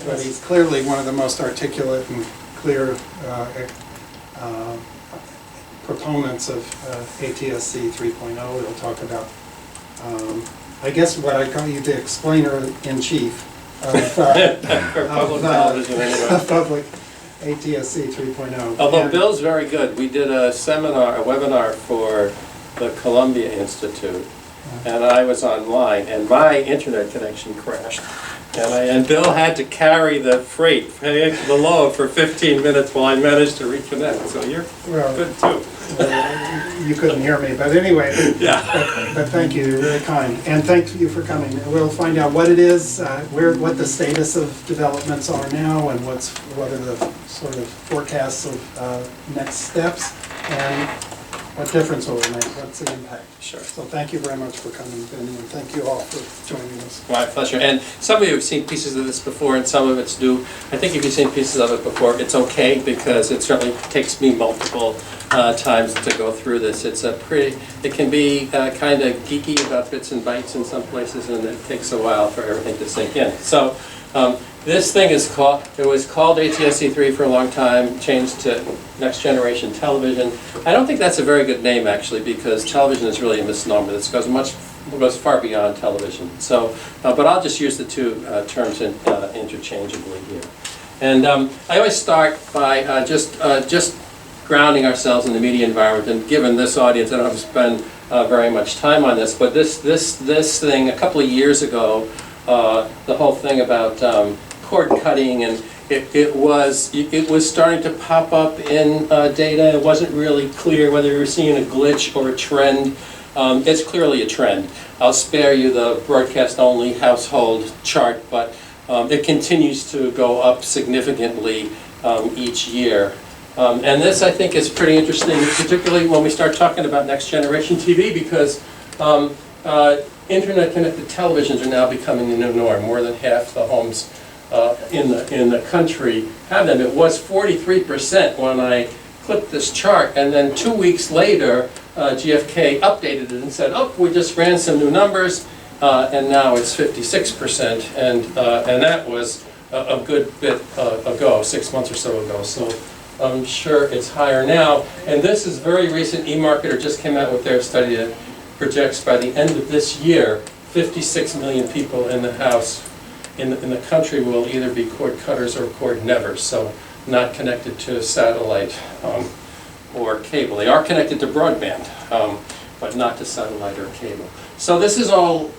But he's clearly one of the most articulate and clear proponents of ATSC 3.0. We'll talk about, I guess what I call you the explainer-in-chief of public ATSC 3.0. Although Bill's very good. We did a seminar, a webinar for the Columbia Institute, and I was online, and my internet connection crashed. And Bill had to carry the freight, the load for 15 minutes while I managed to reconnect. So you're good too. You couldn't hear me, but anyway. Yeah. But thank you, you're very kind, and thank you for coming. We'll find out what it is, what the status of developments are now, and what are the sort of forecasts of next steps, and what difference will it make? What's the impact? Sure. So thank you very much for coming, Vinnie, and thank you all for joining us. My pleasure. And some of you have seen pieces of this before, and some of it's new. I think if you've seen pieces of it before, it's okay, because it certainly takes me multiple times to go through this. It's it can be kind of geeky about bits and bytes in some places, and it takes a while for everything to sink in. So this thing is it was called ATSC3 for a long time, changed to Next Generation Television. I don't think that's a very good name, actually, because television is really a misnomer. This goes far beyond television. So, but I'll just use the two terms interchangeably here. And I always start by just grounding ourselves in the media environment. And given this audience, I don't have to spend very much time on this, but this thing a couple of years ago, the whole thing about cord cutting, and it was starting to pop up in data. It wasn't really clear whether we were seeing a glitch or a trend. It's clearly a trend. I'll spare you the broadcast-only household chart, but it continues to go up significantly each year. And this, I think, is pretty interesting, particularly when we start talking about next generation TV, because internet-connected televisions are now becoming the new norm. More than half the homes in the country have them. It was 43% when I clicked this chart, and then 2 weeks later, GFK updated it and said, "Oh, we just ran some new numbers," and now it's 56%, and that was a good bit ago, 6 months or so ago. So I'm sure it's higher now. And this is very recent. eMarketer just came out with their study that projects by the end of this year, 56 million people in the house, in the country, will either be cord cutters or cord nevers, so not connected to satellite or cable. They are connected to broadband, but not to satellite or cable. So this is all,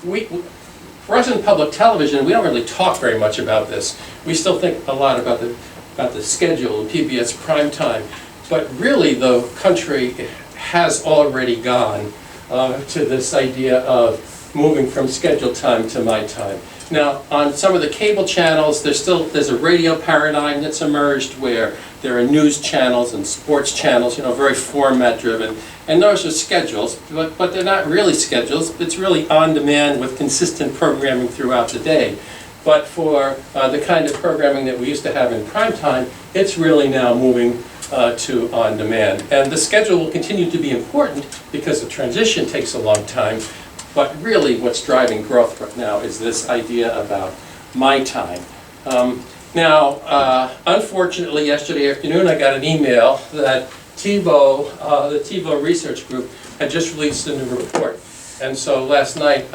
for us in public television, we don't really talk very much about this. We still think a lot about the schedule, PBS primetime, but really the country has already gone to this idea of moving from scheduled time to my time. Now, on some of the cable channels, there's a radio paradigm that's emerged where there are news channels and sports channels, very format driven, and those are schedules, but they're not really schedules. It's really on demand with consistent programming throughout the day. But for the kind of programming that we used to have in prime time, it's really now moving to on demand. And the schedule will continue to be important because the transition takes a long time. But really what's driving growth right now is this idea about my time. Unfortunately, yesterday afternoon I got an email that TiVo, the TiVo research group, had just released a new report. And so last night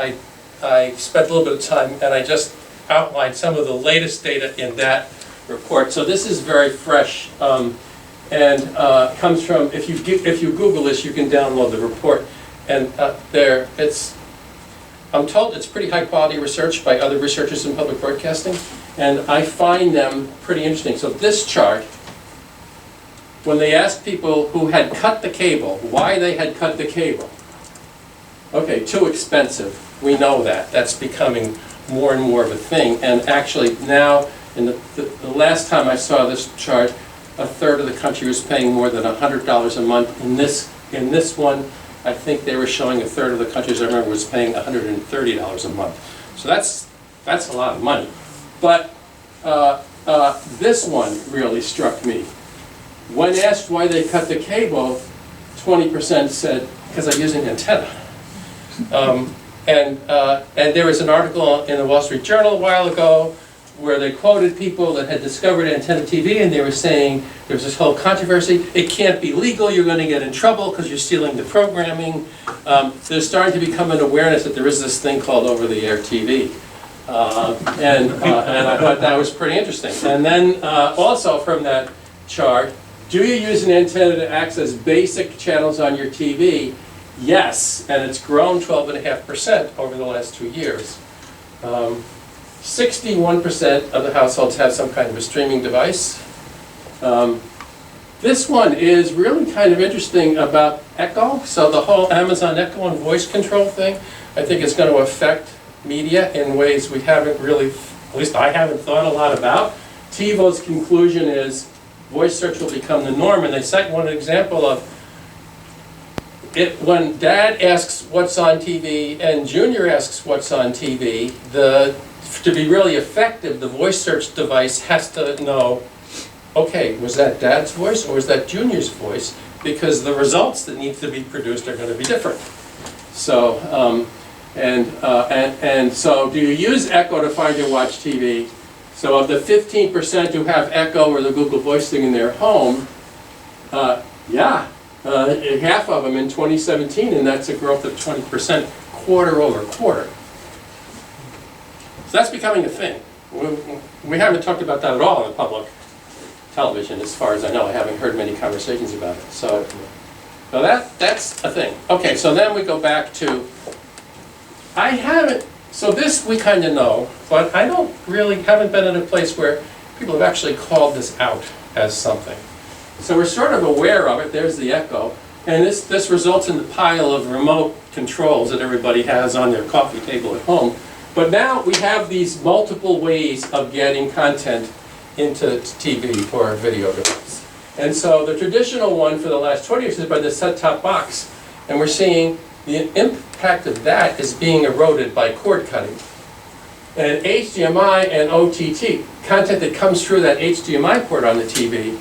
I spent a little bit of time and I just outlined some of the latest data in that report. So this is very fresh and comes from, if you Google this, you can download the report. And I'm told it's pretty high quality research by other researchers in public broadcasting, and I find them pretty interesting. So this chart, when they asked people who had cut the cable, why they had cut the cable. Okay, too expensive. We know that. That's becoming more and more of a thing. And actually now, in the last time I saw this chart, a third of the country was paying more than $100 a month. In this one, I think they were showing a third of the country, as I remember, was paying $130 a month. So that's a lot of money. But this one really struck me. When asked why they cut the cable, 20% said, because I use an antenna. And there was an article in the Wall Street Journal a while ago where they quoted people that had discovered antenna TV, and they were saying there was this whole controversy. It can't be legal. You're going to get in trouble because you're stealing the programming. There's starting to become an awareness that there is this thing called over-the-air TV. And I thought that was pretty interesting. And then also from that chart, do you use an antenna to access basic channels on your TV? Yes, and it's grown 12.5% over the last 2 years. 61% of the households have some kind of a streaming device. This one is really kind of interesting about Echo. So the whole Amazon Echo and voice control thing, I think is going to affect media in ways we haven't really, at least I haven't thought a lot about. TiVo's conclusion is voice search will become the norm, and they cite one example of it when Dad asks what's on TV and Junior asks what's on TV, to be really effective, the voice search device has to know, okay, was that Dad's voice or was that Junior's voice? Because the results that need to be produced are going to be different. So, and so do you use Echo to find your watch TV? So of the 15% who have Echo or the Google Voice thing in their home, yeah, half of them in 2017, and that's a growth of 20% quarter over quarter. So that's becoming a thing. We haven't talked about that at all on the public television, as far as I know. I haven't heard many conversations about it. So that's a thing. Okay, so then we go back to, so this we kind of know, but I haven't been in a place where people have actually called this out as something. So we're sort of aware of it. There's the Echo. And this results in the pile of remote controls that everybody has on their coffee table at home. But now we have these multiple ways of getting content into TV or a video device. And so the traditional one for the last 20 years is by the set-top box. And we're seeing the impact of that is being eroded by cord cutting. And HDMI and OTT, content that comes through that HDMI port on the TV,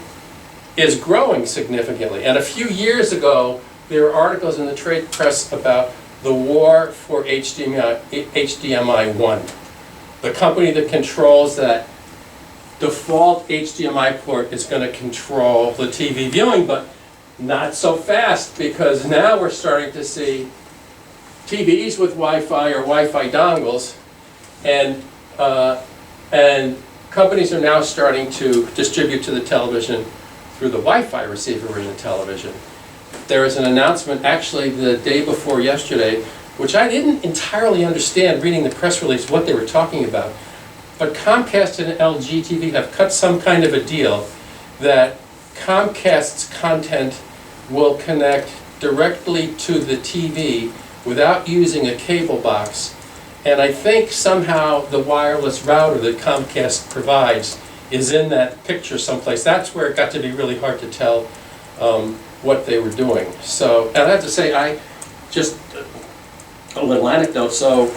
is growing significantly. And a few years ago, there were articles in the trade press about the war for HDMI 1. The company that controls that default HDMI port is going to control the TV viewing, but not so fast, because now we're starting to see TVs with Wi-Fi or Wi-Fi dongles, and companies are now starting to distribute to the television through the Wi-Fi receiver in the television. There was an announcement actually the day before yesterday, which I didn't entirely understand reading the press release what they were talking about. But Comcast and LG TV have cut some kind of a deal that Comcast's content will connect directly to the TV without using a cable box. And I think somehow the wireless router that Comcast provides is in that picture someplace. That's where it got to be really hard to tell what they were doing. So, and I have to say, just a little anecdote. So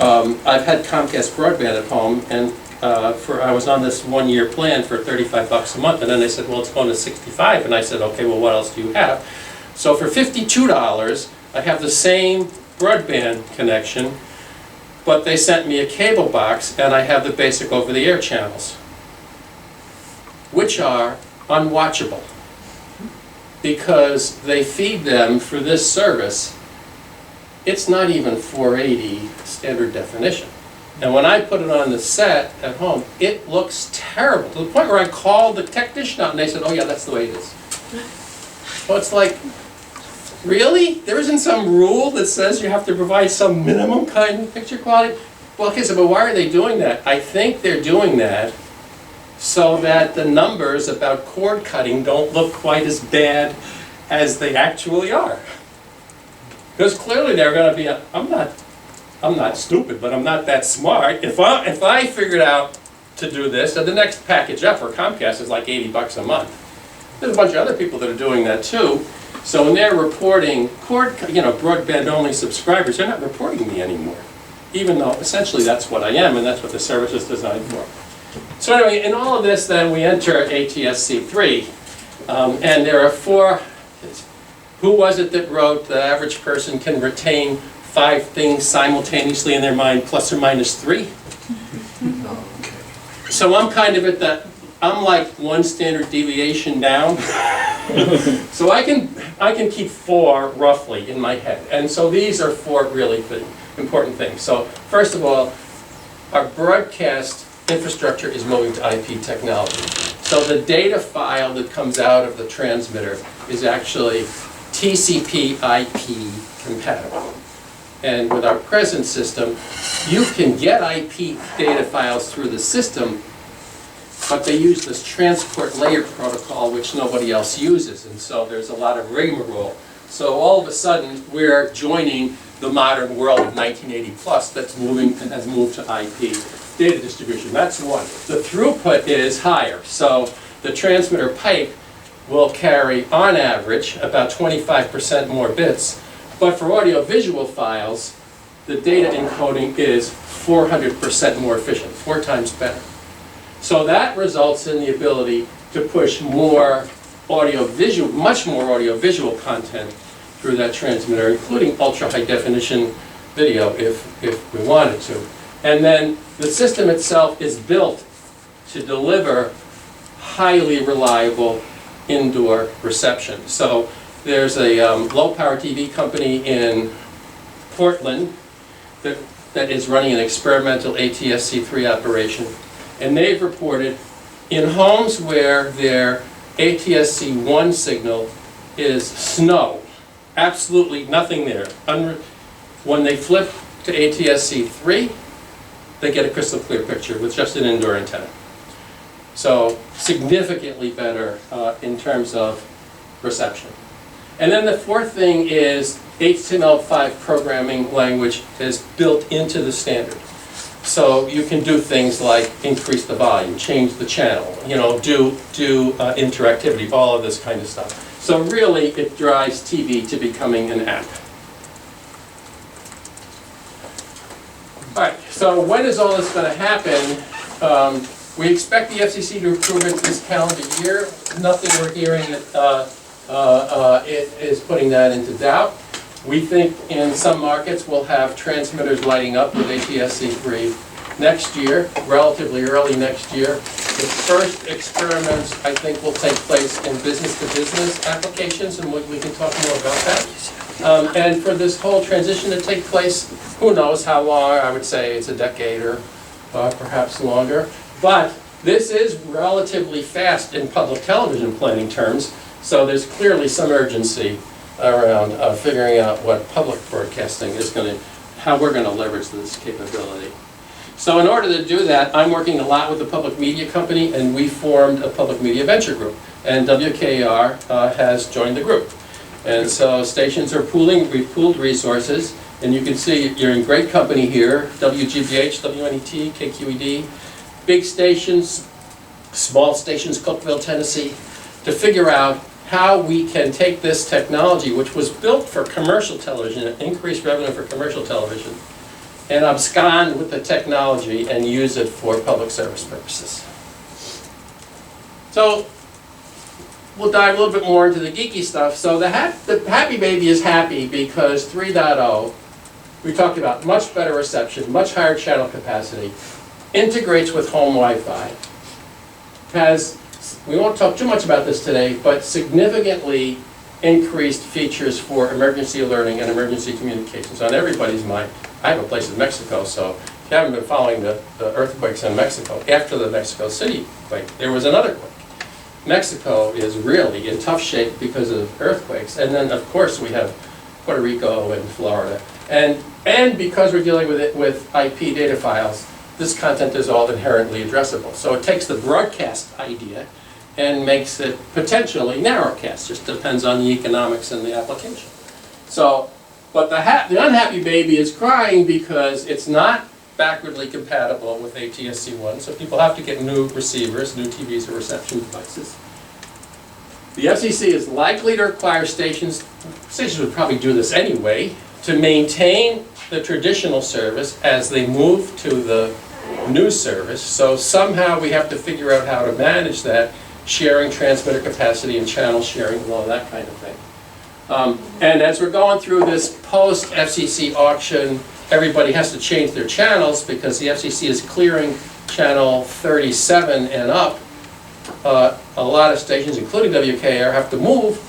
I've had Comcast broadband at home, and I was on this 1-year plan for $35 a month, and then they said, well, it's going to $65, and I said, okay, well, what else do you have? So for $52, I have the same broadband connection, but they sent me a cable box, and I have the basic over-the-air channels, which are unwatchable, because they feed them for this service. It's not even 480 standard definition. And when I put it on the set at home, it looks terrible, to the point where I called the technician out and they said, oh yeah, that's the way it is. So it's like, really? There isn't some rule that says you have to provide some minimum kind of picture quality? Well, okay, so but why are they doing that? I think they're doing that so that the numbers about cord cutting don't look quite as bad as they actually are. Because clearly they're going to be, I'm not stupid, but I'm not that smart. If I figured out to do this, then the next package up for Comcast is like $80 a month. There's a bunch of other people that are doing that too. So when they're reporting broadband-only subscribers, they're not reporting me anymore, even though essentially that's what I am, and that's what the service is designed for. So anyway, in all of this, then we enter Atsc 3, and there are 4. Who was it that wrote the average person can retain 5 things simultaneously in their mind, plus or minus 3? So I'm kind of at the, I'm like one standard deviation down. So I can keep 4 roughly in my head. And so these are 4 really important things. So first of all, our broadcast infrastructure is moving to IP technology. So the data file that comes out of the transmitter is actually TCP IP compatible. And with our present system, you can get IP data files through the system, but they use this transport layer protocol which nobody else uses, and so there's a lot of rigmarole. So all of a sudden we're joining the modern world of 1980 plus that's moving and has moved to IP data distribution. That's one. The throughput is higher, so the transmitter pipe will carry on average about 25% more bits, but for audio-visual files the data encoding is 400% more efficient, 4 times better. So that results in the ability to push more audio-visual, much more audio-visual content through that transmitter, including ultra-high definition video if we wanted to. And then the system itself is built to deliver highly reliable indoor reception. So there's a low-power TV company in Portland that is running an experimental ATSC3 operation. And they've reported in homes where their ATSC1 signal is snow, absolutely nothing there. When they flip to ATSC3, they get a crystal clear picture with just an indoor antenna. So significantly better in terms of reception. And then the 4th thing is HTML5 programming language is built into the standard. So you can do things like increase the volume, change the channel, do interactivity, all of this kind of stuff. So really it drives TV to becoming an app. All right, so when is all this going to happen? We expect the FCC to approve it this calendar year. Nothing we're hearing that it is putting that into doubt. We think in some markets we'll have transmitters lighting up with ATSC3 next year, relatively early next year. The first experiments, I think, will take place in business-to-business applications, and we can talk more about that. And for this whole transition to take place, who knows how long? I would say it's a decade or perhaps longer. But this is relatively fast in public television planning terms, so there's clearly some urgency around figuring out what public broadcasting is going to, how we're going to leverage this capability. So in order to do that, I'm working a lot with the public media company, and we formed a public media venture group. And WKAR has joined the group. And so stations are pooling, we've pooled resources, and you can see you're in great company here, WGBH, WNET, KQED, big stations, small stations, Cookeville, Tennessee, to figure out how we can take this technology, which was built for commercial television, increase revenue for commercial television, and abscond with the technology and use it for public service purposes. So we'll dive a little bit more into the geeky stuff. So the Happy Baby is happy because 3.0, we talked about much better reception, much higher channel capacity, integrates with home Wi-Fi, has, we won't talk too much about this today, but significantly increased features for emergency alerting and emergency communications on everybody's mind. I have a place in Mexico, so if you haven't been following the earthquakes in Mexico, after the Mexico City quake, there was another quake. Mexico is really in tough shape because of earthquakes, and then of course we have Puerto Rico and Florida. And because we're dealing with it with IP data files, this content is all inherently addressable. So it takes the broadcast idea and makes it potentially narrowcast. Just depends on the economics and the application. So, but the unhappy baby is crying because it's not backwardly compatible with ATSC1, so people have to get new receivers, new TVs or reception devices. The FCC is likely to require stations would probably do this anyway, to maintain the traditional service as they move to the new service. So somehow we have to figure out how to manage that, sharing transmitter capacity and channel sharing and all that kind of thing. And as we're going through this post-FCC auction, everybody has to change their channels because the FCC is clearing channel 37 and up, a lot of stations, including WKAR, have to move.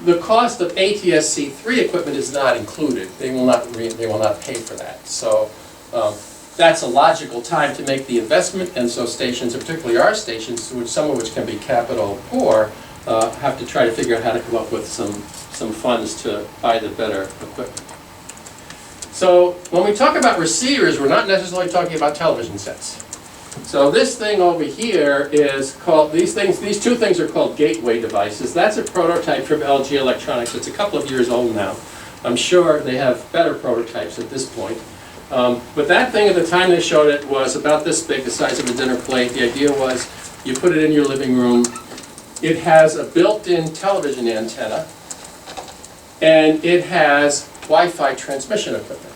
The cost of ATSC3 equipment is not included. They will not pay for that. So that's a logical time to make the investment, and so stations, and particularly our stations, some of which can be capital poor, have to try to figure out how to come up with some funds to buy the better equipment. So when we talk about receivers, we're not necessarily talking about television sets. So this thing over here is called, these two things are called gateway devices. That's a prototype from LG Electronics. It's a couple of years old now. I'm sure they have better prototypes at this point. But that thing at the time they showed it was about this big, the size of a dinner plate. The idea was you put it in your living room. It has a built-in television antenna, and it has Wi-Fi transmission equipment.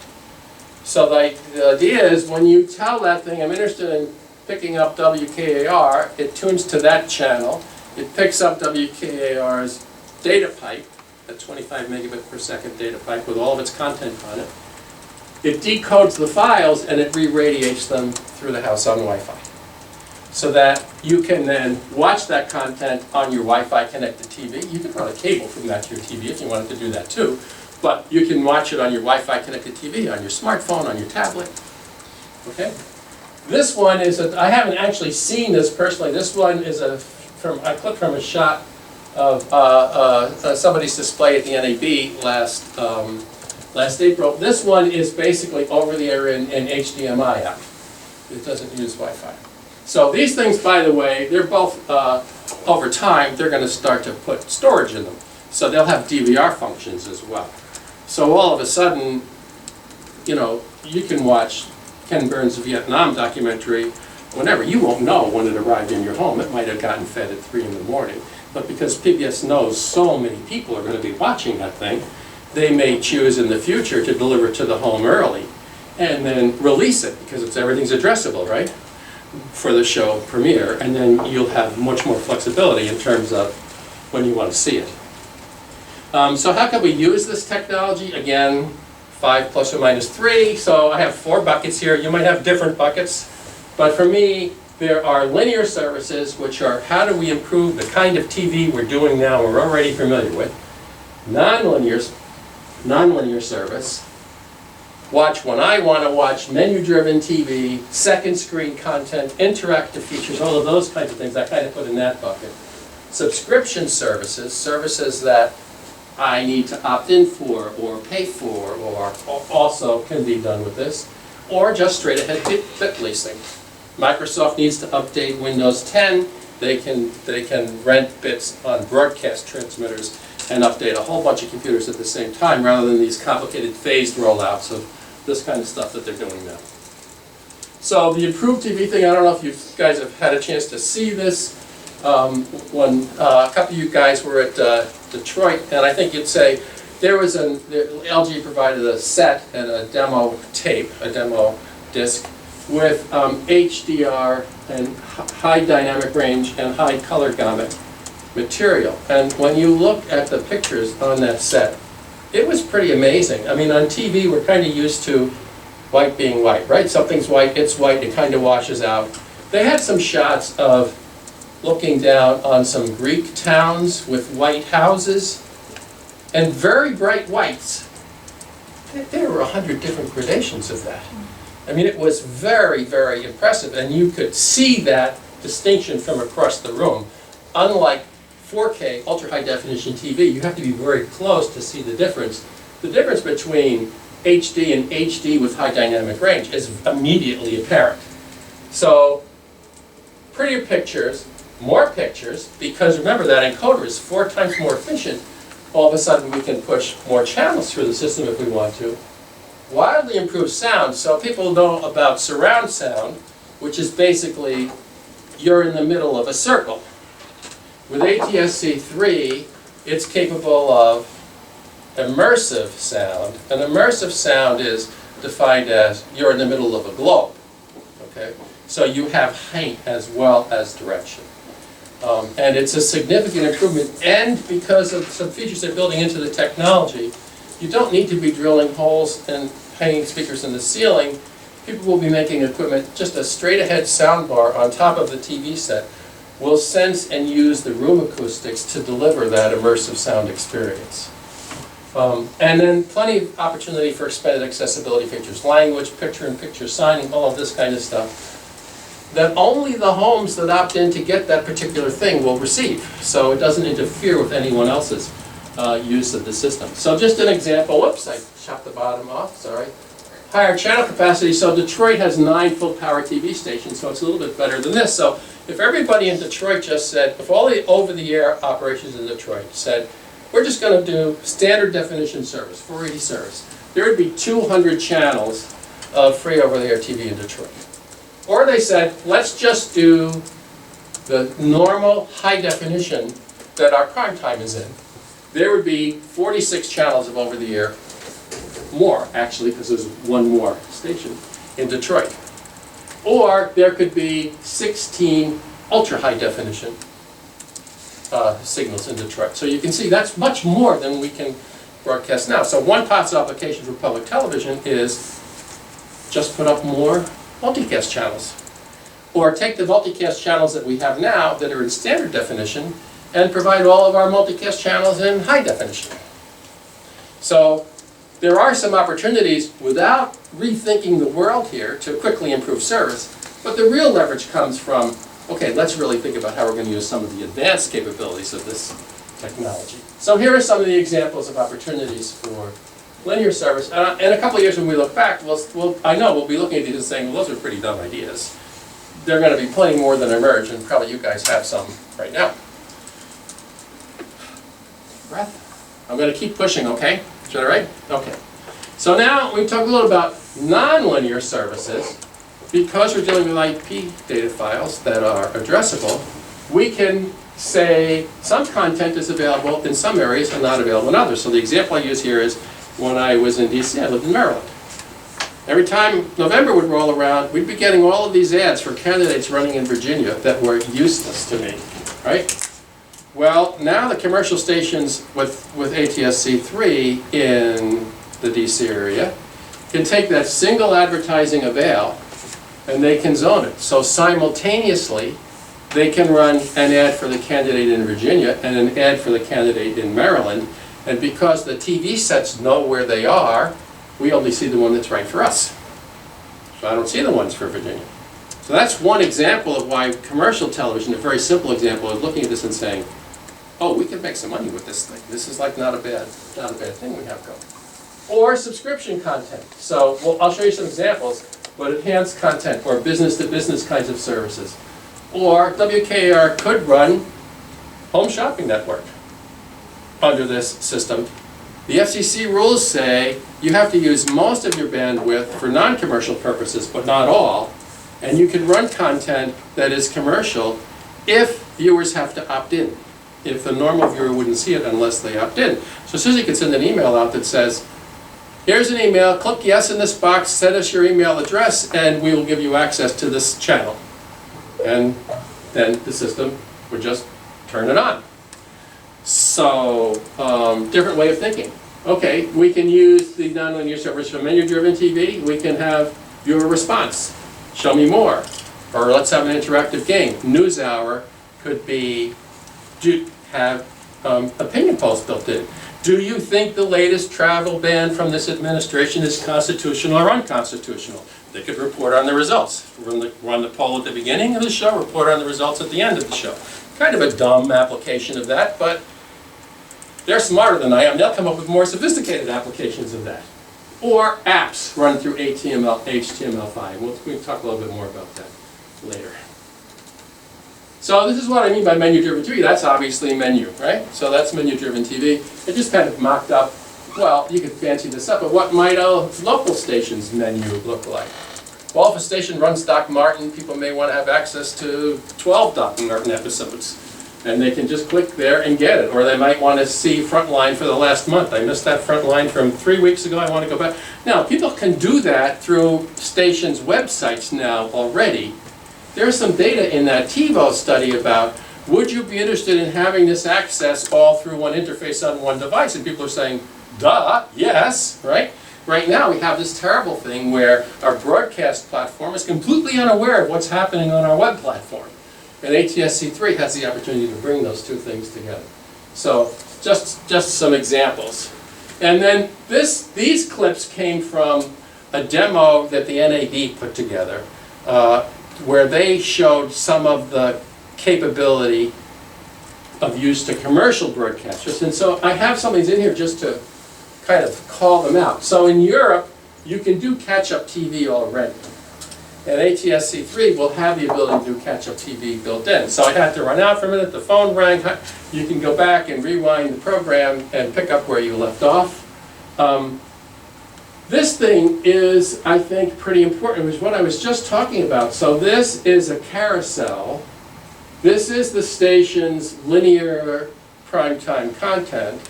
So the idea is when you tell that thing, I'm interested in picking up WKAR, it tunes to that channel. It picks up WKAR's data pipe, a 25 megabit per second data pipe with all of its content on it. It decodes the files and it re-radiates them through the house on Wi-Fi, so that you can then watch that content on your Wi-Fi connected TV. You can run a cable from that to your TV if you wanted to do that too, but you can watch it on your Wi-Fi connected TV, on your smartphone, on your tablet. Okay? This one is, I haven't actually seen this personally. This one is I clipped from a shot of somebody's display at the NAB last April. This one is basically over the air in HDMI out. It doesn't use Wi-Fi. So these things, by the way, they're both, over time, they're going to start to put storage in them. So they'll have DVR functions as well. So all of a sudden, you know, you can watch Ken Burns' Vietnam documentary whenever. You won't know when it arrived in your home. It might have gotten fed at 3 in the morning. But because PBS knows so many people are going to be watching that thing, they may choose in the future to deliver it to the home early and then release it, because everything's addressable, right, for the show premiere, and then you'll have much more flexibility in terms of when you want to see it. So how can we use this technology? Again, 5 plus or minus 3, so I have 4 buckets here. You might have different buckets, but for me, there are linear services, which are how do we improve the kind of TV we're doing now, we're already familiar with. Non-linear service, watch when I want to watch, menu-driven TV, second screen content, interactive features, all of those kinds of things I kind of put in that bucket. Subscription services, services that I need to opt in for or pay for, or also can be done with this, or just straight ahead bit leasing. Microsoft needs to update Windows 10. They can rent bits on broadcast transmitters and update a whole bunch of computers at the same time, rather than these complicated phased rollouts of this kind of stuff that they're doing now. So the improved TV thing, I don't know if you guys have had a chance to see this. When a couple of you guys were at Detroit, and I think you'd say there was LG provided a set and a demo tape, a demo disc, with HDR and high dynamic range and high color gamut material. And when you look at the pictures on that set, it was pretty amazing. I mean, on TV, we're kind of used to white being white, right? Something's white, it's white, it kind of washes out. They had some shots of looking down on some Greek towns with white houses and very bright whites. There were 100 different gradations of that. I mean, it was very, very impressive, and you could see that distinction from across the room. Unlike 4K, ultra-high definition TV, you have to be very close to see the difference. The difference between HD and HD with high dynamic range is immediately apparent. So, prettier pictures, more pictures, because remember that encoder is 4 times more efficient. All of a sudden we can push more channels through the system if we want to. Wildly improved sound, so people know about surround sound, which is basically you're in the middle of a circle. With ATSC3, it's capable of immersive sound. An immersive sound is defined as you're in the middle of a globe. Okay? So you have height as well as direction. And it's a significant improvement, and because of some features they're building into the technology, you don't need to be drilling holes and hanging speakers in the ceiling. people will be making equipment, just a straight ahead sound bar on top of the TV set will sense and use the room acoustics to deliver that immersive sound experience. And then plenty of opportunity for expanded accessibility features, language, picture-in-picture signing, all of this kind of stuff, that only the homes that opt in to get that particular thing will receive. So it doesn't interfere with anyone else's use of the system. So just an example, whoops, I chopped the bottom off, sorry. Higher channel capacity, so Detroit has 9 full power TV stations, so it's a little bit better than this. So if everybody in Detroit just said, if all the over-the-air operations in Detroit said, we're just going to do standard definition service, 480 service, there would be 200 channels of free over-the-air TV in Detroit. Or they said, let's just do the normal high definition that our prime time is in. There would be 46 channels of over-the-air, more actually, because there's one more station in Detroit. Or there could be 16 ultra-high definition signals in Detroit. So you can see that's much more than we can broadcast now. So one possible application for public television is just put up more multicast channels. Or take the multicast channels that we have now that are in standard definition and provide all of our multicast channels in high definition. So there are some opportunities without rethinking the world here to quickly improve service, but the real leverage comes from, okay, let's really think about how we're going to use some of the advanced capabilities of this technology. So here are some of the examples of opportunities for linear service. In a couple of years when we look back, I know we'll be looking at these and saying, well, those are pretty dumb ideas. They're going to be plenty more than emerge, and probably you guys have some right now. Breath. I'm going to keep pushing, okay? Is that all right? Okay. So now we talk a little about nonlinear services. Because we're dealing with IP data files that are addressable, we can say some content is available in some areas and not available in others. So the example I use here is when I was in DC, I lived in Maryland. Every time November would roll around, we'd be getting all of these ads for candidates running in Virginia that were useless to me, right? Well, now the commercial stations with ATSC3 in the DC area can take that single advertising avail and they can zone it. So simultaneously, they can run an ad for the candidate in Virginia and an ad for the candidate in Maryland. And because the TV sets know where they are, we only see the one that's right for us. So I don't see the ones for Virginia. So that's one example of why commercial television, a very simple example, is looking at this and saying, oh, we can make some money with this thing. This is like not a bad thing we have going. Or subscription content. So I'll show you some examples. But enhanced content or business-to-business kinds of services. Or WKAR could run home shopping network under this system. The FCC rules say you have to use most of your bandwidth for non-commercial purposes, but not all. And you can run content that is commercial if viewers have to opt in. If the normal viewer wouldn't see it unless they opt in. So Susie could send an email out that says, here's an email, click yes in this box, send us your email address, and we will give you access to this channel. And then the system would just turn it on. So, different way of thinking. Okay, we can use the nonlinear service for menu-driven TV. We can have viewer response. Show me more. Or let's have an interactive game. NewsHour could be, have opinion polls built in. Do you think the latest travel ban from this administration is constitutional or unconstitutional? They could report on the results. Run the poll at the beginning of the show, report on the results at the end of the show. Kind of a dumb application of that, but they're smarter than I am. They'll come up with more sophisticated applications of that. Or apps run through HTML5. We can talk a little bit more about that later. So this is what I mean by menu-driven TV. That's obviously menu, right? So that's menu-driven TV. It just kind of mocked up, well, you could fancy this up, but what might a local station's menu look like? Well, if a station runs Doc Martin, people may want to have access to 12 Doc Martin episodes. And they can just click there and get it. Or they might want to see Frontline for the last month. I missed that Frontline from 3 weeks ago, I want to go back. Now, people can do that through stations' websites now already. There's some data in that TiVo study about, would you be interested in having this access all through one interface on one device? And people are saying, duh, yes, right? right now we have this terrible thing where our broadcast platform is completely unaware of what's happening on our web platform. And ATSC3 has the opportunity to bring those two things together. So just some examples. And then these clips came from a demo that the NAB put together where they showed some of the capability of use to commercial broadcasters. And so I have some of these in here just to kind of call them out. So in Europe, you can do catch-up TV already. And ATSC3 will have the ability to do catch-up TV built in. So I had to run out for a minute, the phone rang, you can go back and rewind the program and pick up where you left off. This thing is, I think, pretty important. It was what I was just talking about. So this is a carousel. This is the station's linear primetime content.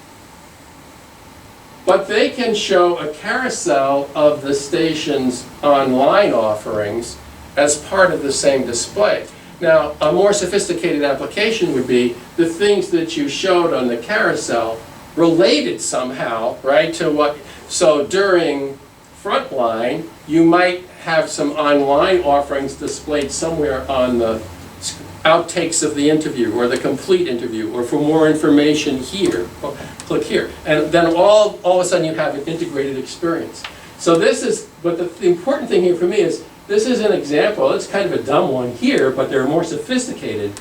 But they can show a carousel of the station's online offerings as part of the same display. Now, a more sophisticated application would be the things that you showed on the carousel related somehow, right, to what, so during Frontline, you might have some online offerings displayed somewhere on the outtakes of the interview, or the complete interview, or for more information here, click here. And then all of a sudden you have an integrated experience. So this is, but the important thing here for me is, this is an example, it's kind of a dumb one here, but they're more sophisticated,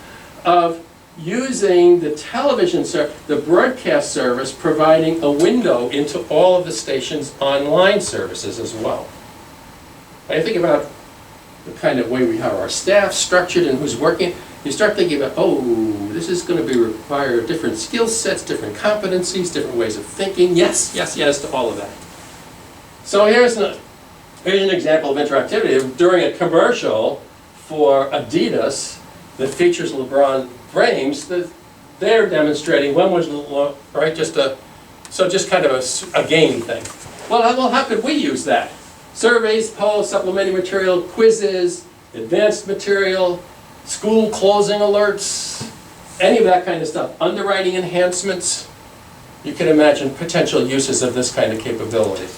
of using the television service, the broadcast service, providing a window into all of the station's online services as well. I think about the kind of way we have our staff structured and who's working, you start thinking about, oh, this is going to require different skill sets, different competencies, different ways of thinking. Yes, yes, yes to all of that. So here's an example of interactivity. During a commercial for Adidas that features LeBron James, they're demonstrating, when was the, right, just kind of a gaming thing. Well, how could we use that? Surveys, polls, supplementary material, quizzes, advanced material, school closing alerts, any of that kind of stuff. Underwriting enhancements. You can imagine potential uses of this kind of capability.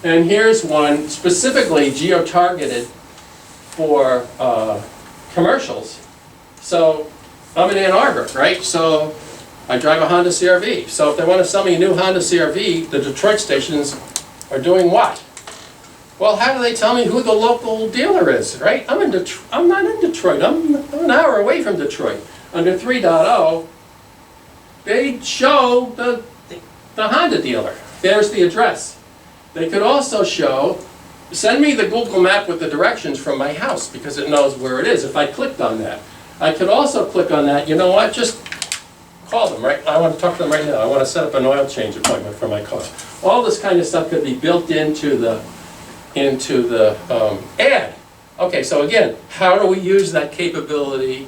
And here's one specifically geo-targeted for commercials. So I'm in Ann Arbor, right? So I drive a Honda CR-V. So if they want to sell me a new Honda CR-V, the Detroit stations are doing what? Well, how do they tell me who the local dealer is, right? I'm not in Detroit. I'm an hour away from Detroit. Under 3.0, they show the Honda dealer. There's the address. They could also show, send me the Google map with the directions from my house because it knows where it is if I clicked on that. I could also click on that, you know what, just call them, right? I want to talk to them right now. I want to set up an oil change appointment for my car. All this kind of stuff could be built into the ad. Okay, so again, how do we use that capability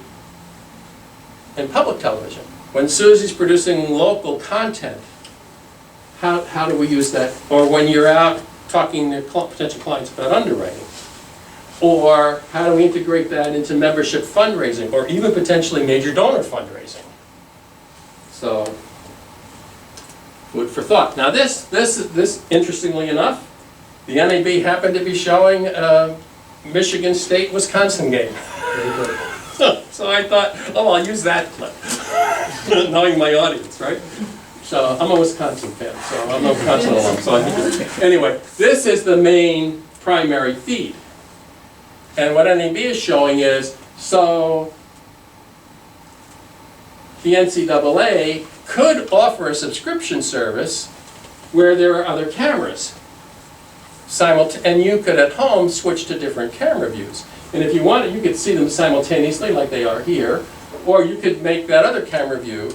in public television? When Susie's producing local content, how do we use that? Or when you're out talking to potential clients about underwriting? Or how do we integrate that into membership fundraising, or even potentially major donor fundraising? So, food for thought. Now this interestingly enough, the NAB happened to be showing a Michigan State-Wisconsin game. So I thought, oh, I'll use that clip, knowing my audience, right? So I'm a Wisconsin fan, so I'm a Wisconsin alum. So anyway, this is the main primary feed. And what NAB is showing is, so the NCAA could offer a subscription service where there are other cameras. And you could at home switch to different camera views. And if you wanted, you could see them simultaneously like they are here, or you could make that other camera view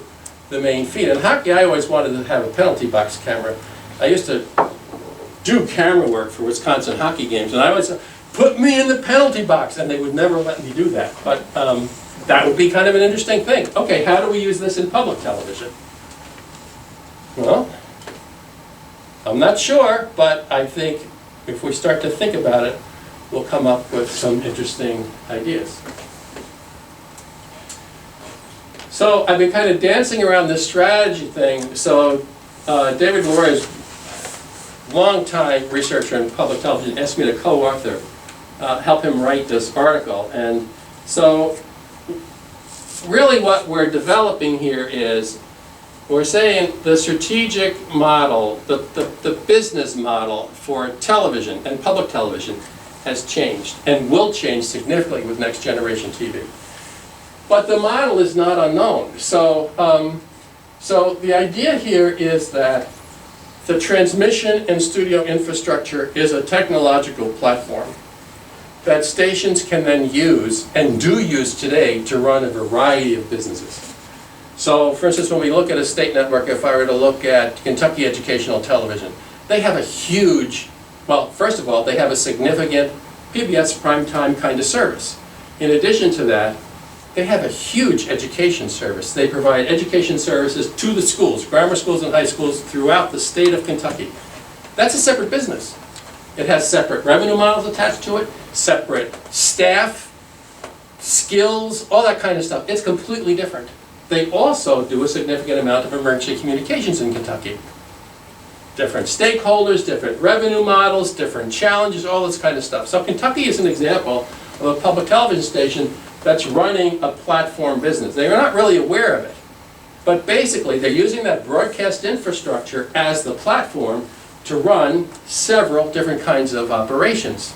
the main feed. In hockey, I always wanted to have a penalty box camera. I used to do camera work for Wisconsin hockey games, and I always said, put me in the penalty box, and they would never let me do that. But that would be kind of an interesting thing. Okay, how do we use this in public television? Well, I'm not sure, but I think if we start to think about it, we'll come up with some interesting ideas. So I've been kind of dancing around this strategy thing. So David Lory is longtime researcher in public television, asked me to co-author, help him write this article. And so really what we're developing here is, we're saying the strategic model, the business model for television and public television has changed and will change significantly with next generation TV. But the model is not unknown. So, so the idea here is that the transmission and studio infrastructure is a technological platform that stations can then use, and do use today, to run a variety of businesses. So, for instance, when we look at a state network, if I were to look at Kentucky Educational Television, they have a huge, well, first of all, they have a significant PBS primetime kind of service. In addition to that, they have a huge education service. They provide education services to the schools, grammar schools and high schools throughout the state of Kentucky. That's a separate business. It has separate revenue models attached to it, separate staff, skills, all that kind of stuff. It's completely different. They also do a significant amount of emergency communications in Kentucky. Different stakeholders, different revenue models, different challenges, all this kind of stuff. So Kentucky is an example of a public television station that's running a platform business. They are not really aware of it. But basically, they're using that broadcast infrastructure as the platform to run several different kinds of operations.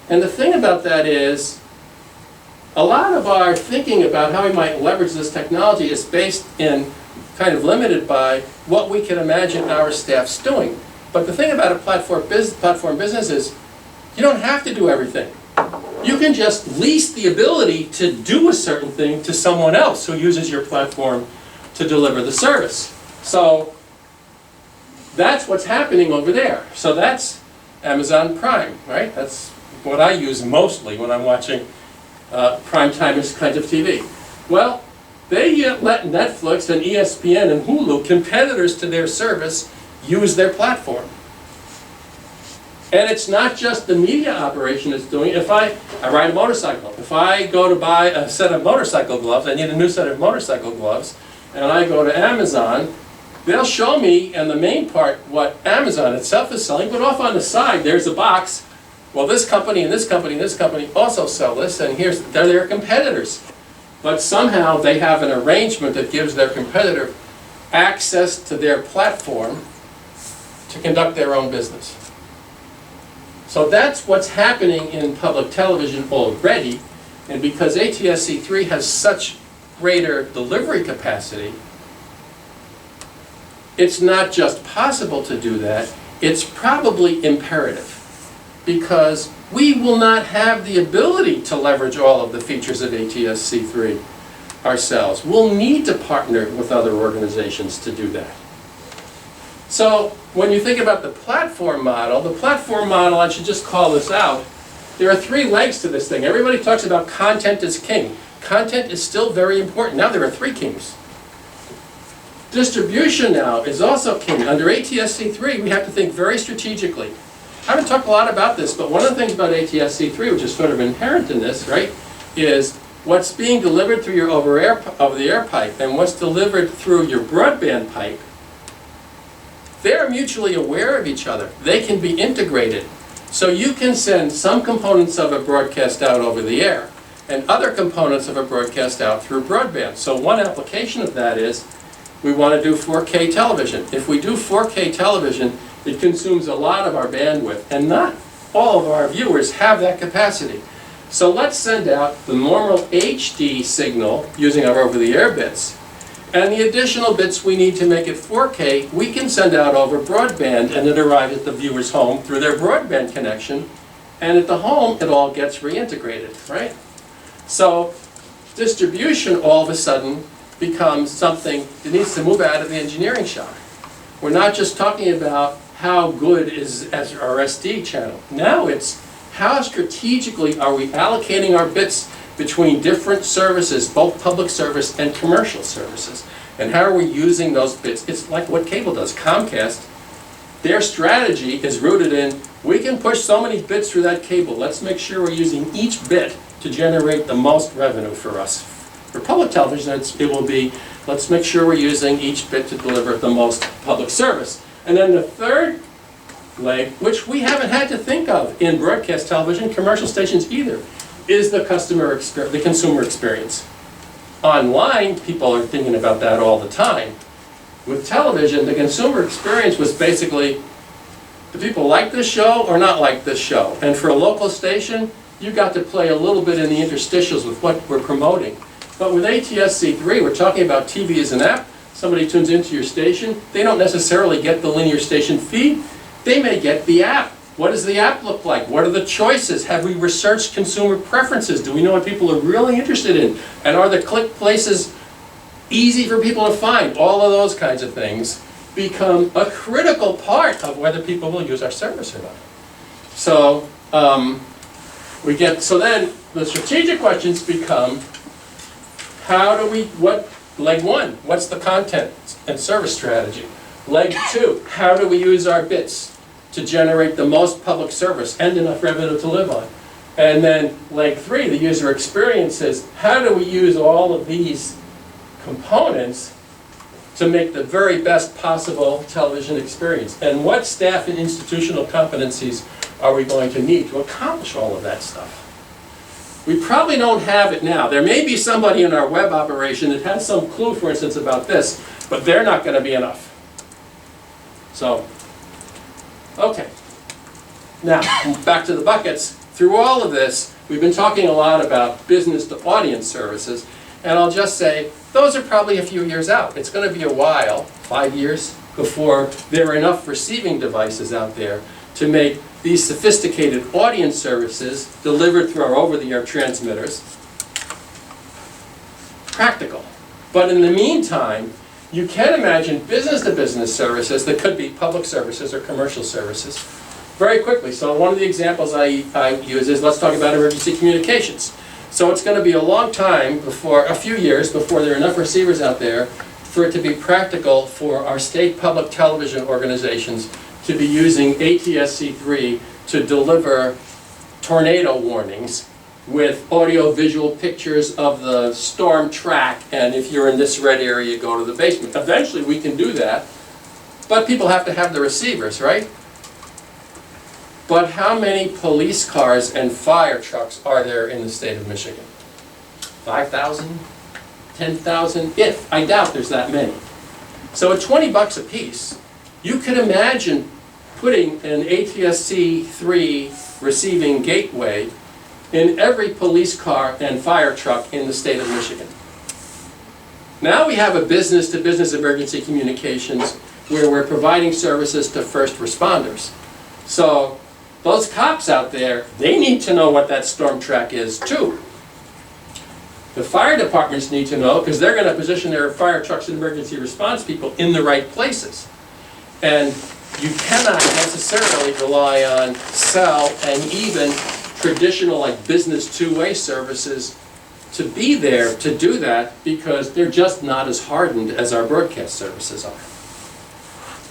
And the thing about that is, a lot of our thinking about how we might leverage this technology is based in, kind of limited by, what we can imagine our staffs doing. But the thing about a platform business is, you don't have to do everything. You can just lease the ability to do a certain thing to someone else who uses your platform to deliver the service. So that's what's happening over there. So that's Amazon Prime, right? That's what I use mostly when I'm watching primetime kinds of TV. Well, they let Netflix and ESPN and Hulu, competitors to their service, use their platform. And it's not just the media operation that's doing it. If I ride a motorcycle, if I go to buy a set of motorcycle gloves, I need a new set of motorcycle gloves, and I go to Amazon, they'll show me in the main part what Amazon itself is selling, but off on the side there's a box. Well, this company and this company and this company also sell this, and they're their competitors. But somehow they have an arrangement that gives their competitor access to their platform to conduct their own business. So that's what's happening in public television already, and because ATSC3 has such greater delivery capacity, it's not just possible to do that, it's probably imperative. Because we will not have the ability to leverage all of the features of ATSC3 ourselves. We'll need to partner with other organizations to do that. So when you think about the platform model, I should just call this out, there are three legs to this thing. Everybody talks about content is king. Content is still very important. Now there are three kings. Distribution now is also king. Under ATSC3, we have to think very strategically. I haven't talked a lot about this, but one of the things about ATSC3, which is sort of inherent in this, right, is what's being delivered through your over-the-air pipe and what's delivered through your broadband pipe, they're mutually aware of each other. They can be integrated. So you can send some components of a broadcast out over the air and other components of a broadcast out through broadband. So one application of that is we want to do 4K television. If we do 4K television, it consumes a lot of our bandwidth, and not all of our viewers have that capacity. So let's send out the normal HD signal using our over-the-air bits, and the additional bits we need to make it 4K, we can send out over broadband, and it arrives at the viewer's home through their broadband connection, and at the home it all gets reintegrated, right? So distribution all of a sudden becomes something that needs to move out of the engineering shop. We're not just talking about how good is our SD channel. Now it's how strategically are we allocating our bits between different services, both public service and commercial services, and how are we using those bits? It's like what cable does. Comcast, their strategy is rooted in, we can push so many bits through that cable, let's make sure we're using each bit to generate the most revenue for us. For public television, it will be, let's make sure we're using each bit to deliver the most public service. And then the third leg, which we haven't had to think of in broadcast television, commercial stations either, is the the consumer experience. Online, people are thinking about that all the time. With television, the consumer experience was basically, do people like this show or not like this show? And for a local station, you got to play a little bit in the interstitials with what we're promoting. But with ATSC3, we're talking about TV as an app. Somebody tunes into your station, they don't necessarily get the linear station feed. They may get the app. What does the app look like? What are the choices? Have we researched consumer preferences? Do we know what people are really interested in? And are the click places easy for people to find? All of those kinds of things become a critical part of whether people will use our service or not. So so then the strategic questions become, leg one, what's the content and service strategy? Leg two, how do we use our bits to generate the most public service and enough revenue to live on? And then leg three, the user experience, is how do we use all of these components to make the very best possible television experience? And what staff and institutional competencies are we going to need to accomplish all of that stuff? We probably don't have it now. There may be somebody in our web operation that has some clue, for instance, about this, but they're not going to be enough. So, okay. Now, back to the buckets. Through all of this, we've been talking a lot about business to audience services, and I'll just say, those are probably a few years out. It's going to be a while, 5 years, before there are enough receiving devices out there to make these sophisticated audience services delivered through our over-the-air transmitters practical. But in the meantime, you can imagine business-to-business services that could be public services or commercial services very quickly. So one of the examples I use is, let's talk about emergency communications. So it's going to be a long time before, a few years before there are enough receivers out there for it to be practical for our state public television organizations to be using ATSC3 to deliver tornado warnings with audio-visual pictures of the storm track, and if you're in this red area, you go to the basement. Eventually we can do that, but people have to have the receivers, right? But how many police cars and fire trucks are there in the state of Michigan? 5,000? 10,000? If. I doubt there's that many. So at 20 bucks a piece, you could imagine putting an ATSC3 receiving gateway in every police car and fire truck in the state of Michigan. Now we have a business-to-business emergency communications where we're providing services to first responders. So those cops out there, they need to know what that storm track is too. The fire departments need to know because they're going to position their fire trucks and emergency response people in the right places. And you cannot necessarily rely on cell and even traditional like business two-way services to be there to do that because they're just not as hardened as our broadcast services are.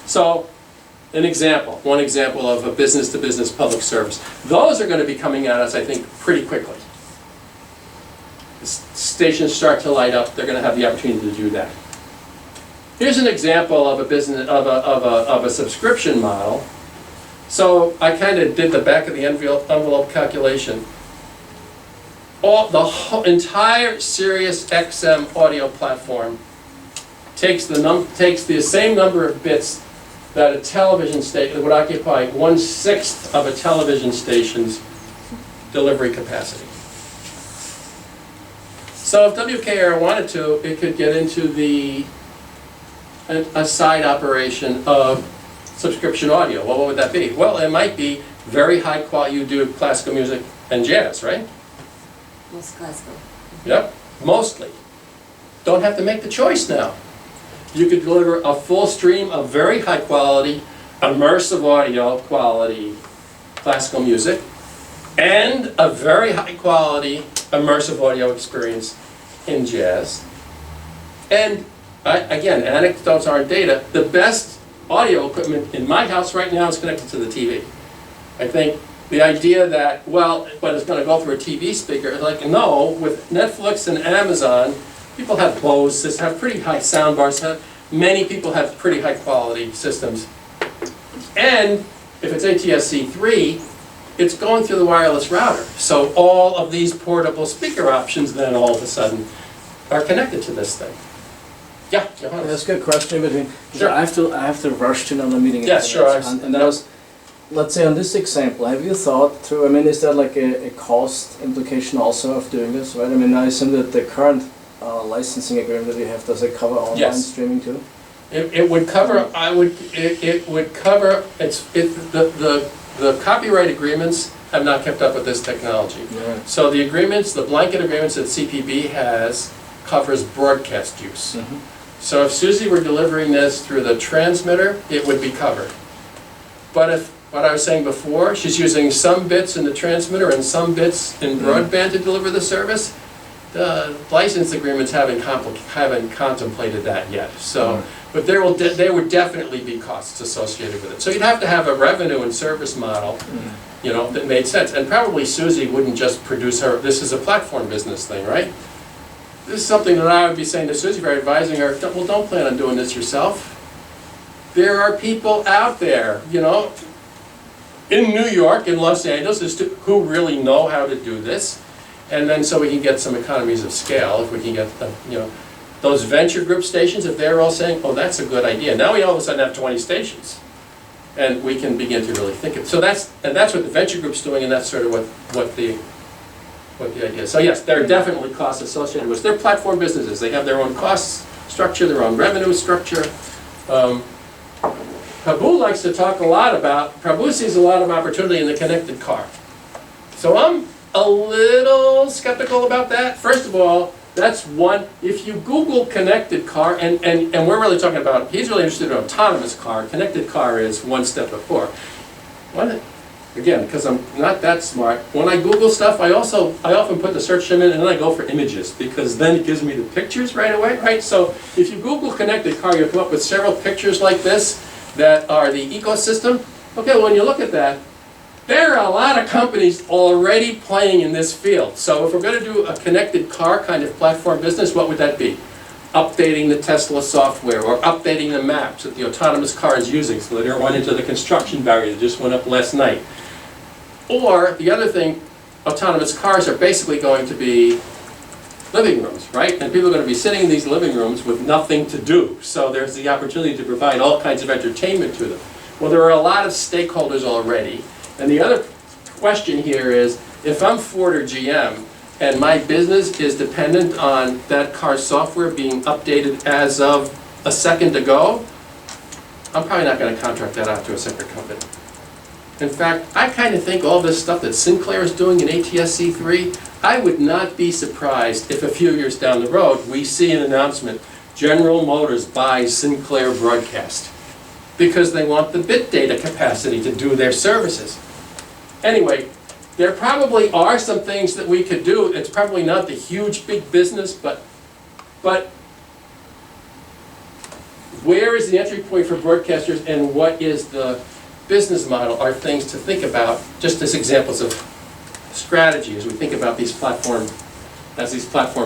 So one example of a business-to-business public service. Those are going to be coming at us, I think, pretty quickly. Stations start to light up, they're going to have the opportunity to do that. Here's an example of a subscription model. So I kind of did the back of the envelope calculation. The entire Sirius XM audio platform takes the same number of bits that a television station would occupy 1/6 of a television station's delivery capacity. So if WKAR wanted to, it could get into a side operation of subscription audio. Well, what would that be? Well, it might be very high quality. You do classical music and jazz, right? Most classical. Yep, mostly. Don't have to make the choice now. You could deliver a full stream of very high quality, immersive audio quality classical music and a very high quality immersive audio experience in jazz. And again, anecdotes aren't data. The best audio equipment in my house right now is connected to the TV. I think the idea that, well, but it's going to go through a TV speaker, like, no, with Netflix and Amazon, people have Bose, have pretty high sound bars, many people have pretty high quality systems. And If it's ATSC3, it's going through the wireless router. So all of these portable speaker options then all of a sudden are connected to this thing. Yeah, Johannes. That's a good question between. Sure. I have to rush to another meeting. Yeah, after sure, this. And that was, let's say on this example, have you thought through, I mean, is there like a cost implication also of doing this, right? I mean, I assume that the current licensing agreement that you have, does it cover online Yes. streaming too? It would cover, it would cover, the copyright agreements have not kept up with this technology. Yeah. So the agreements, the blanket agreements that CPB has covers broadcast use. Mm-hmm. So if Susie were delivering this through the transmitter, it would be covered. But if, what I was saying before, she's using some bits in the transmitter and some bits in broadband to deliver the service, the license agreements haven't contemplated that yet. So, but there would definitely be costs associated with it. So you'd have to have a revenue and service model, you know, that made sense. And probably Susie wouldn't just produce her, this is a platform business thing, right? This is something that I would be saying to Susie, if I were advising her, well, don't plan on doing this yourself. There are people out there, you know, in New York, in Los Angeles, who really know how to do this. And then so we can get some economies of scale, if we can get the, you know, those venture group stations, if they're all saying, oh, that's a good idea. Now we all of a sudden have 20 stations. And we can begin to really think it. So that's what the venture group's doing, and that's sort of what the idea is. So yes, there are definitely costs associated with it. They're platform businesses. They have their own cost structure, their own revenue structure. Prabhu likes to talk a lot about, Prabhu sees a lot of opportunity in the connected car. So I'm a little skeptical about that. First of all, that's one, if you Google connected car, and we're really talking about, he's really interested in an autonomous car. Connected car is one step before. Again, because I'm not that smart, when I Google stuff, I often put the search term in and then I go for images, because then it gives me the pictures right away, right? So if you Google connected car, you come up with several pictures like this that are the ecosystem. Okay, well, when you look at that, there are a lot of companies already playing in this field. So if we're going to do a connected car kind of platform business, what would that be? Updating the Tesla software, or updating the maps that the autonomous car is using so they don't run into the construction barrier that just went up last night. Or the other thing, autonomous cars are basically going to be living rooms, right? And people are going to be sitting in these living rooms with nothing to do. So there's the opportunity to provide all kinds of entertainment to them. Well, there are a lot of stakeholders already. And the other question here is, if I'm Ford or GM, and my business is dependent on that car's software being updated as of a second ago, I'm probably not going to contract that out to a separate company. In fact, I kind of think all this stuff that Sinclair is doing in ATSC3, I would not be surprised if a few years down the road we see an announcement, General Motors buys Sinclair Broadcast, because they want the bit data capacity to do their services. Anyway, there probably are some things that we could do. It's probably not the huge big business, but where is the entry point for broadcasters and what is the business model are things to think about, just as examples of strategy as we think about these platform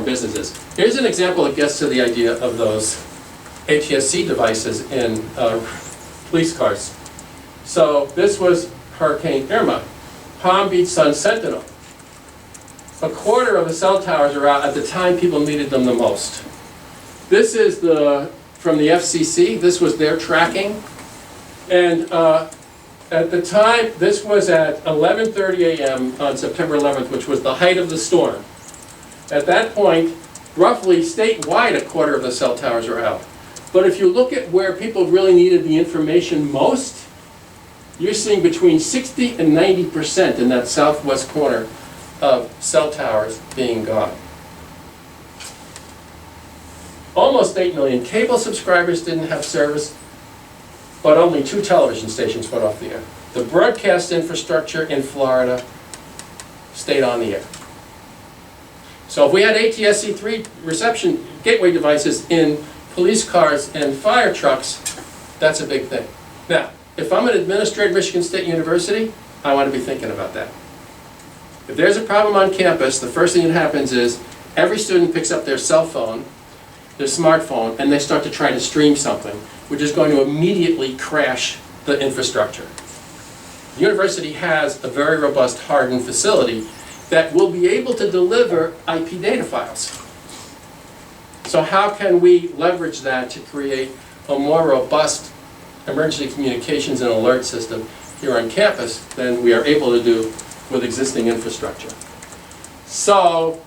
businesses. Here's an example that gets to the idea of those ATSC devices in police cars. So this was Hurricane Irma. Palm Beach Sun Sentinel. A quarter of the cell towers are out at the time people needed them the most. This is from the FCC. This was their tracking. And at the time, this was at 11:30 a.m. on September 11th, which was the height of the storm. At that point, roughly statewide, a quarter of the cell towers are out. But if you look at where people really needed the information most, you're seeing between 60 and 90% in that southwest corner of cell towers being gone. Almost 8 million cable subscribers didn't have service, but only 2 television stations went off the air. The broadcast infrastructure in Florida stayed on the air. So if we had ATSC3 reception gateway devices in police cars and fire trucks, that's a big thing. Now, if I'm an administrator at Michigan State University, I want to be thinking about that. If there's a problem on campus, the first thing that happens is every student picks up their cell phone, their smartphone, and they start to try to stream something, which is going to immediately crash the infrastructure. The university has a very robust hardened facility that will be able to deliver IP data files. So how can we leverage that to create a more robust emergency communications and alert system here on campus than we are able to do with existing infrastructure? So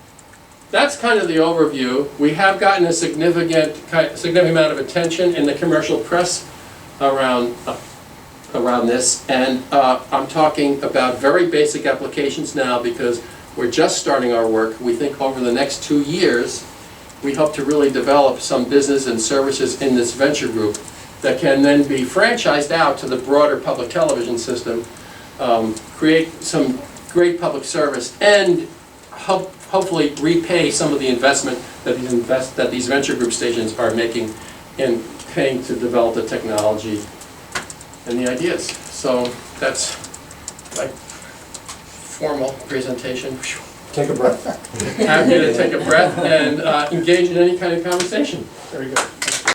that's kind of the overview. We have gotten a significant amount of attention in the commercial press around this, and I'm talking about very basic applications now because we're just starting our work. We think over the next 2 years we hope to really develop some business and services in this venture group that can then be franchised out to the broader public television system, create some great public service, and hopefully repay some of the investment that these venture group stations are making in paying to develop the technology and the ideas. So that's my formal presentation. Take a breath. Happy to take a breath and engage in any kind of conversation. Very good.